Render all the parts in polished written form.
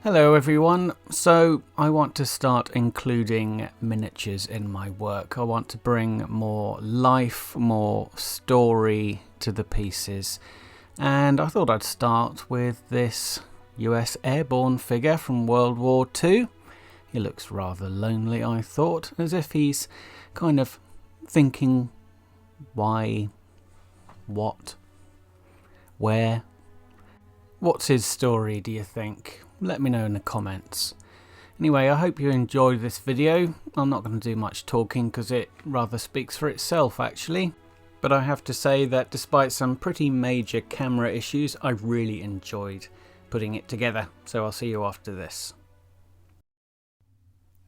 Hello everyone, so I want to start including miniatures in my work. I want to bring more life, more story to the pieces, and I thought I'd start with this US Airborne figure from World War II. He looks rather lonely, I thought, as if he's kind of thinking why, what, where. What's his story, do you think? Let me know in the comments. Anyway, I hope you enjoyed this video. I'm not going to do much talking because it rather speaks for itself actually. But I have to say that despite some pretty major camera issues, I really enjoyed putting it together. So I'll see you after this.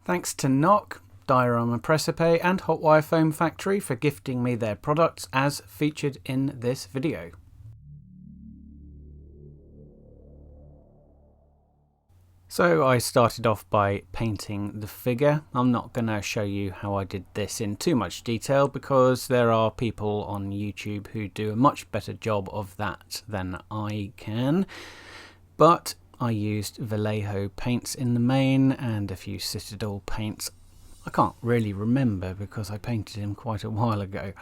Thanks to Noch, Diorama, Presepe and Hot Wire Foam Factory for gifting me their products as featured in this video. So I started off by painting the figure. I'm not going to show you how I did this in too much detail because there are people on YouTube who do a much better job of that than I can. But I used Vallejo paints in the main and a few Citadel paints. I can't really remember because I painted him quite a while ago.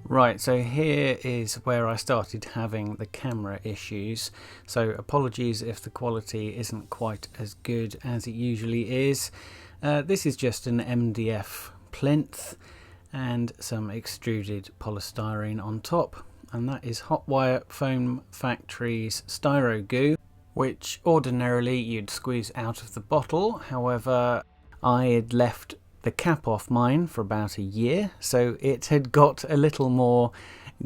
Right, so here is where I started having the camera issues, so apologies if the quality isn't quite as good as it usually is. This is just an MDF plinth and some extruded polystyrene on top, and that is Hot Wire Foam Factory's Styro Goo, which ordinarily you'd squeeze out of the bottle. However, I had left the cap off mine for about a year, so it had got a little more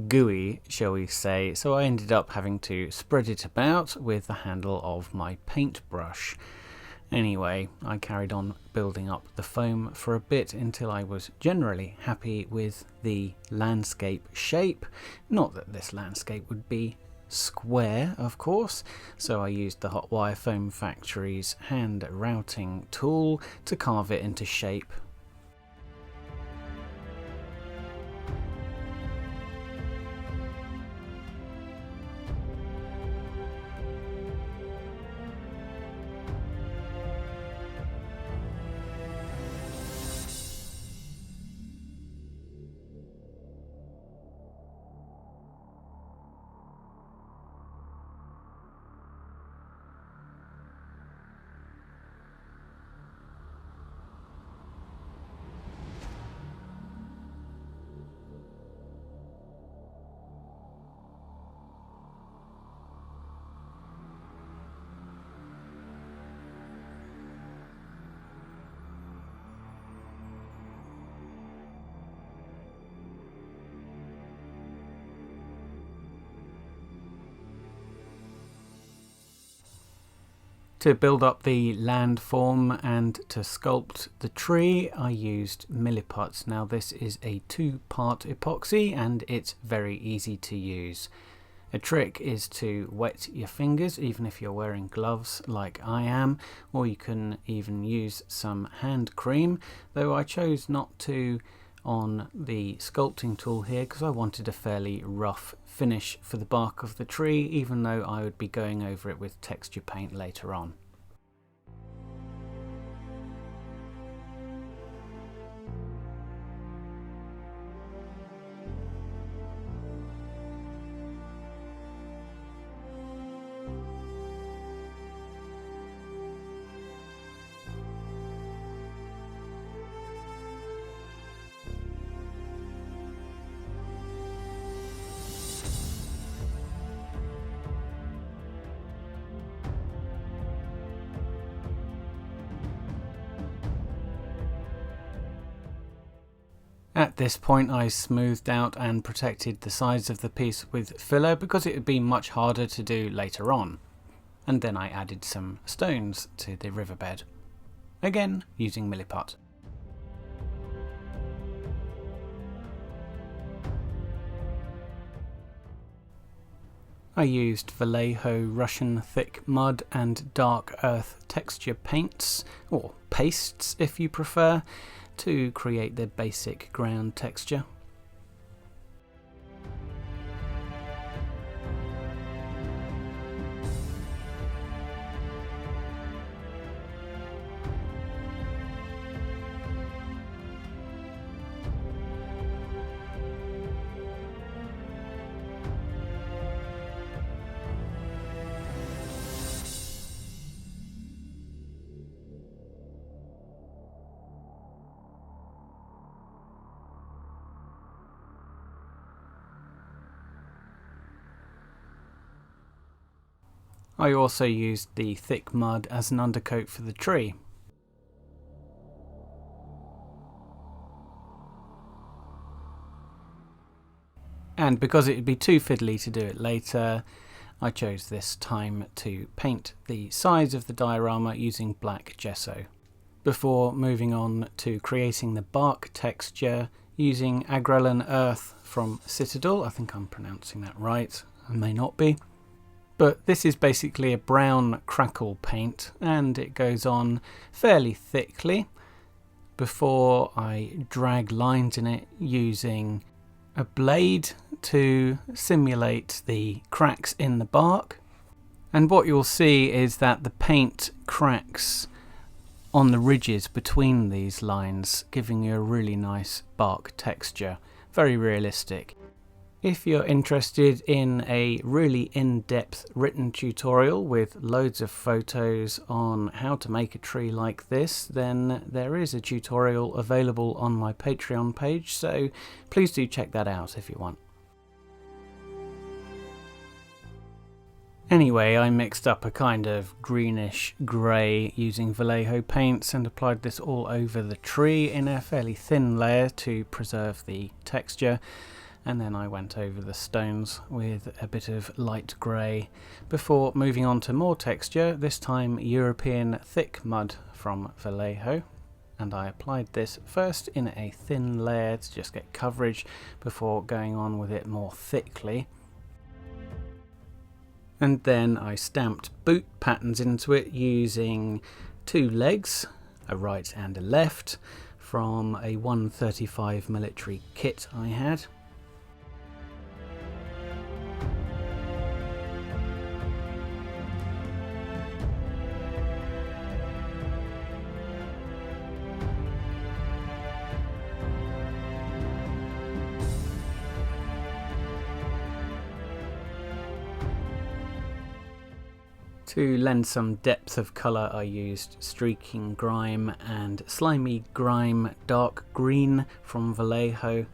gooey, shall we say, so I ended up having to spread it about with the handle of my paintbrush. Anyway, I carried on building up the foam for a bit until I was generally happy with the landscape shape. Not that this landscape would be square, of course, so I used the Hot Wire Foam Factory's hand routing tool to carve it into shape. To build up the landform and to sculpt the tree, I used Milliputs. Now this is a 2-part epoxy and it's very easy to use. A trick is to wet your fingers even if you're wearing gloves like I am, or you can even use some hand cream, though I chose not to on the sculpting tool here because I wanted a fairly rough finish for the bark of the tree, even though I would be going over it with texture paint later on. At this point I smoothed out and protected the sides of the piece with filler because it would be much harder to do later on. And then I added some stones to the riverbed, again using milliput. I used Vallejo Russian thick mud and dark earth texture paints, or pastes if you prefer, to create the basic ground texture. I also used the thick mud as an undercoat for the tree. And because it would be too fiddly to do it later, I chose this time to paint the sides of the diorama using black gesso, before moving on to creating the bark texture using Agrellan Earth from Citadel. I think I'm pronouncing that right, I may not be. But this is basically a brown crackle paint, and it goes on fairly thickly before I drag lines in it using a blade to simulate the cracks in the bark. And what you'll see is that the paint cracks on the ridges between these lines, giving you a really nice bark texture. Very realistic. If you're interested in a really in-depth written tutorial with loads of photos on how to make a tree like this, then there is a tutorial available on my Patreon page, so please do check that out if you want. Anyway, I mixed up a kind of greenish grey using Vallejo paints and applied this all over the tree in a fairly thin layer to preserve the texture. And then I went over the stones with a bit of light grey before moving on to more texture, this time European thick mud from Vallejo. And I applied this first in a thin layer to just get coverage before going on with it more thickly. And then I stamped boot patterns into it using two legs, a right and a left, from a 135 military kit I had. To lend some depth of colour, I used streaking grime and slimy grime dark green from Vallejo.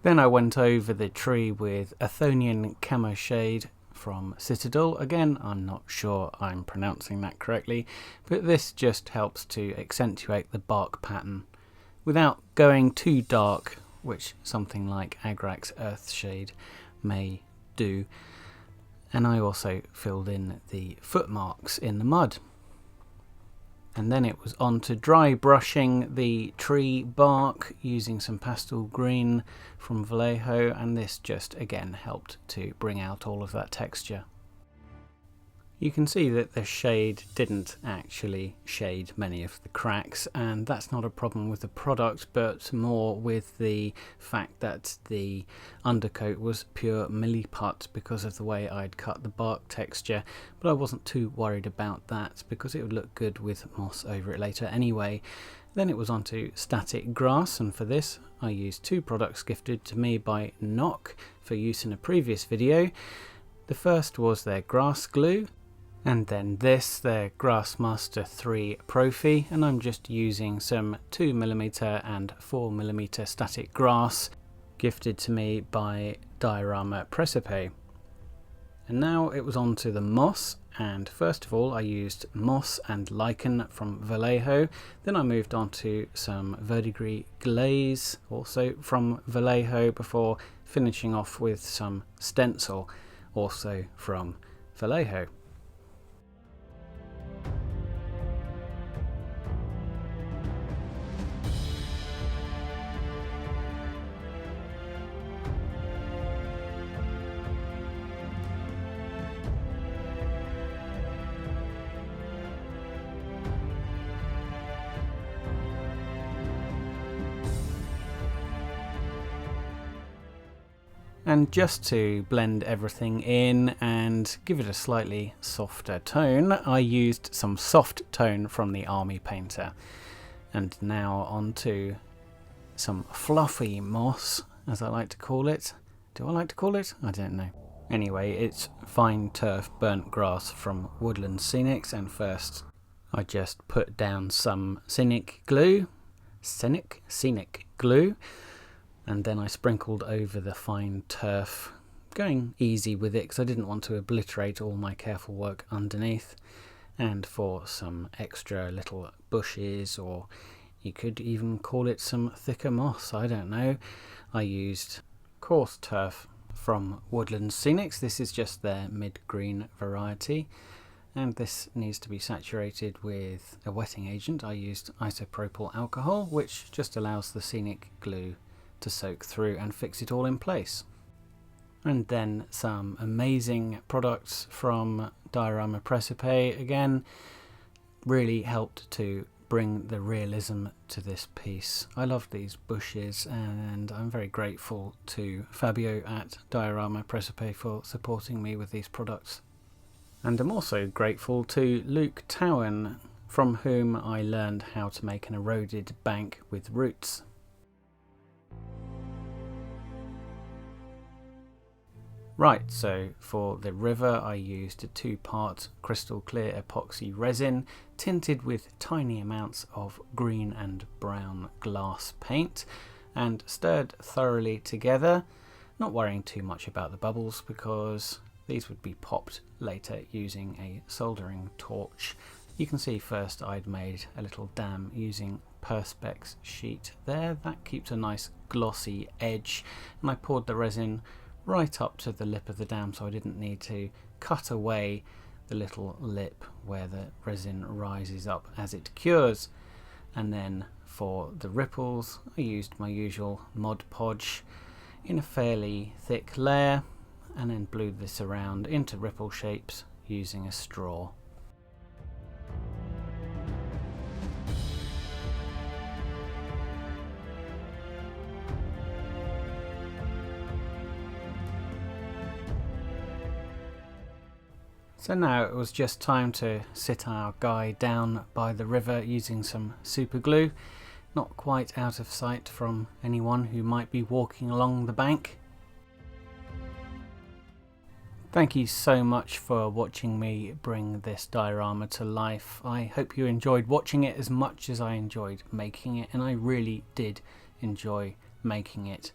Then I went over the tree with Athonian Camo Shade from Citadel. Again, I'm not sure I'm pronouncing that correctly, but this just helps to accentuate the bark pattern without going too dark, which something like Agrax Earthshade may do. And I also filled in the footmarks in the mud. And then it was on to dry brushing the tree bark using some pastel green from Vallejo, and this just again helped to bring out all of that texture. You can see that the shade didn't actually shade many of the cracks, and that's not a problem with the product, but more with the fact that the undercoat was pure milliput because of the way I'd cut the bark texture. But I wasn't too worried about that because it would look good with moss over it later anyway. Then it was on to static grass, and for this I used two products gifted to me by Noch for use in a previous video. The first was their grass glue, and then this, their Grassmaster 3 Profi, and I'm just using some 2mm and 4mm static grass gifted to me by Diorama Presepe. And now it was on to the moss, and first of all I used moss and lichen from Vallejo. Then I moved on to some verdigris glaze, also from Vallejo, before finishing off with some stencil, also from Vallejo. And just to blend everything in and give it a slightly softer tone, I used some soft tone from the Army Painter. And now on to some fluffy moss, as I like to call it. Do I like to call it? I don't know. Anyway, it's fine turf burnt grass from Woodland Scenics, and first I just put down some scenic glue, and then I sprinkled over the fine turf, going easy with it because I didn't want to obliterate all my careful work underneath. And for some extra little bushes, or you could even call it some thicker moss, I don't know, I used coarse turf from Woodland Scenics. This is just their mid-green variety, and this needs to be saturated with a wetting agent. I used isopropyl alcohol, which just allows the scenic glue to soak through and fix it all in place. And then some amazing products from Diorama Presepe again really helped to bring the realism to this piece. I love these bushes, and I'm very grateful to Fabio at Diorama Presepe for supporting me with these products. And I'm also grateful to Luke Towan, from whom I learned how to make an eroded bank with roots. Right, so for the river I used a 2-part crystal clear epoxy resin tinted with tiny amounts of green and brown glass paint and stirred thoroughly together, not worrying too much about the bubbles because these would be popped later using a soldering torch. You can see first I'd made a little dam using Perspex sheet there. That keeps a nice glossy edge, and I poured the resin right up to the lip of the dam, so I didn't need to cut away the little lip where the resin rises up as it cures. And then for the ripples I used my usual Mod Podge in a fairly thick layer, and then blew this around into ripple shapes using a straw. So now it was just time to sit our guy down by the river using some super glue, not quite out of sight from anyone who might be walking along the bank. Thank you so much for watching me bring this diorama to life. I hope you enjoyed watching it as much as I enjoyed making it, and I really did enjoy making it.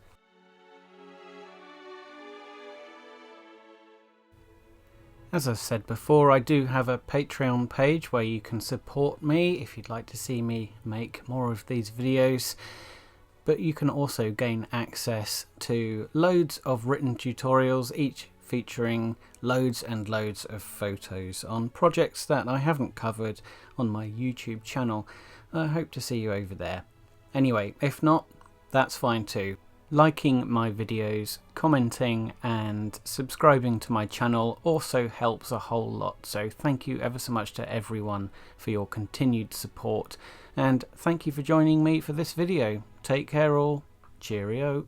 As I've said before, I do have a Patreon page where you can support me if you'd like to see me make more of these videos. But you can also gain access to loads of written tutorials, each featuring loads and loads of photos on projects that I haven't covered on my YouTube channel. I hope to see you over there. Anyway, if not, that's fine too. Liking my videos, commenting and subscribing to my channel also helps a whole lot, so thank you ever so much to everyone for your continued support, and thank you for joining me for this video. Take care all, cheerio.